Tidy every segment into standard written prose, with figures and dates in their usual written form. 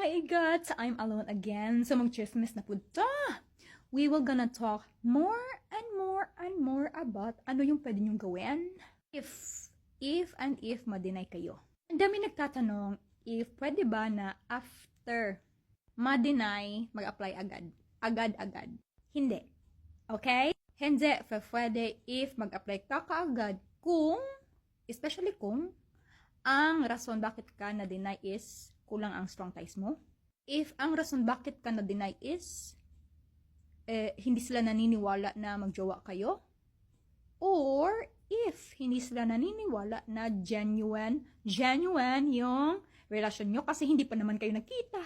my God, I'm alone again. So mag-chismis na po ta. We will gonna talk more and more and more about ano yung pwede nyong gawin if ma-deny kayo. Ang dami nagtatanong if pwede ba na after ma-deny, mag-apply agad. Agad-agad. Hindi. Okay? Hindi pwede if mag-apply ka kaagad kung, especially kung ang rason bakit ka na-deny is kulang ang strong ties mo. If ang rason bakit ka na-deny is hindi sila naniniwala na magjowa kayo. Or if hindi sila naniniwala na genuine yung relasyon nyo kasi hindi pa naman kayo nagkita.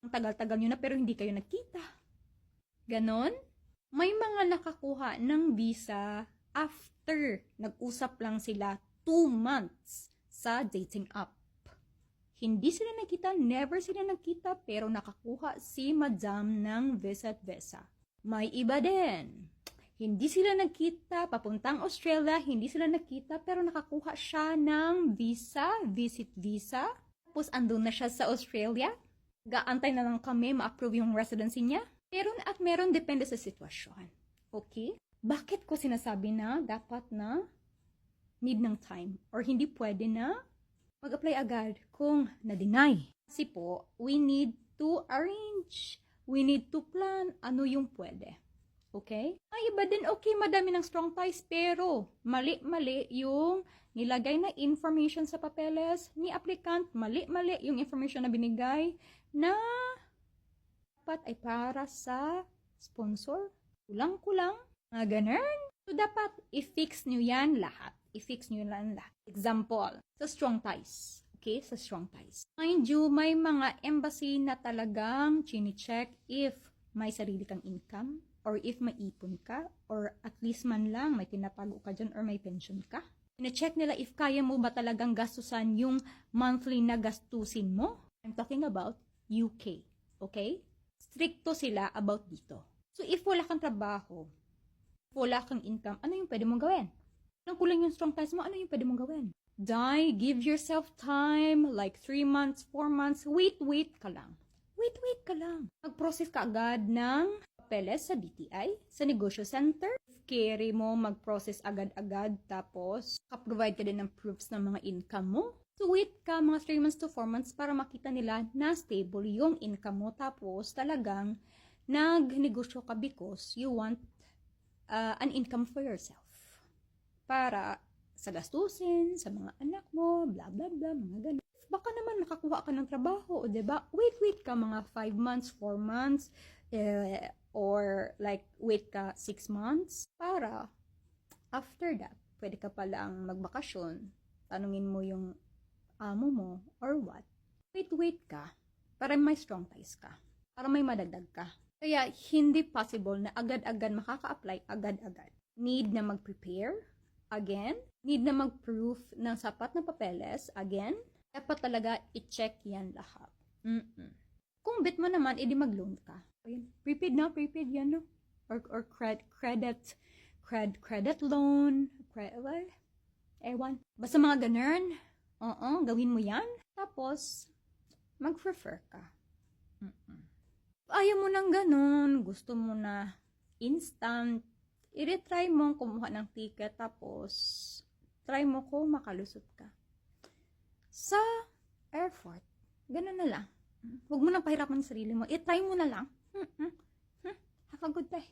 Ang tagal-tagal nyo na pero hindi kayo nagkita. Ganon. May mga nakakuha ng visa after nag-usap lang sila 2 months sa dating app. Hindi sila nakita, never sila nakita, pero nakakuha si madam ng visit visa. May iba din. Hindi sila nakita, papuntang Australia, hindi sila nakita, pero nakakuha siya ng visa, visit visa. Tapos andun na siya sa Australia. Gaantay na lang kami ma-approve yung residency niya. Meron depende sa sitwasyon. Okay? Bakit ko sinasabi na dapat na need ng time or hindi pwede na mag-apply agad kung na-deny? Kasi po, we need to arrange. We need to plan ano yung pwede. Okay? Ay, iba din, okay, madami ng strong ties, pero mali-mali yung nilagay na information sa papeles ni applicant, mali-mali yung information na binigay na dapat ay para sa sponsor. Kulang-kulang, mga ganun. So, dapat i-fix nyo yan lahat. I-fix nyo yan lahat. Example, sa strong ties. Okay, sa strong ties. Mind you, may mga embassy na talagang chini-check if may sarili kang income, or if may ipon ka, or at least man lang may tinatago ka dyan, or may pension ka. Chini-check nila if kaya mo ba talagang gastusan yung monthly na gastusin mo. I'm talking about UK. Okay? Stricto sila about dito. So, if wala kang trabaho, wala kang income, ano yung pwede mong gawin? Nang kulang yung strong ties mo, ano yung pwede mong gawin? Give yourself time, like 3 months, 4 months, wait ka lang. Wait ka lang. Mag-process ka agad ng papeles sa DTI, sa negosyo center. Carry mo, mag-process agad-agad, tapos ka-provide ka din ng proofs ng mga income mo. So, wait ka mga 3 months to 4 months para makita nila na stable yung income mo. Tapos, talagang nag-negosyo ka because you want an income for yourself. Para sa gastusin, sa mga anak mo, blah, blah, blah, mga ganun. Baka naman makakuha ka ng trabaho, o diba? Wait ka mga 5 months, 4 months, or like wait ka 6 months para after that, pwede ka palang magbakasyon. Tanungin mo yung amo mo or what. Wait ka para may strong ties ka. Para may madagdag ka. Kaya hindi possible na agad-agad makaka-apply agad-agad. Need na mag-prepare again. Need na mag-proof ng sapat na papeles again. Dapat talaga i-check yan lahat. Kung bit mo naman, edi mag-loan ka. Prepaid yan, no? Or credit loan. Ewan. Basta mga ganun. Gawin mo yan. Tapos, mag-prefer ka. Ayaw mo ng ganun. Gusto mo na instant. I-retry mo kumuha ng ticket. Tapos, try mo kung makalusot ka. Sa airport, ganun na lang. Huwag mo nang pahirapan ng sarili mo. I-try mo na lang. Have a good day.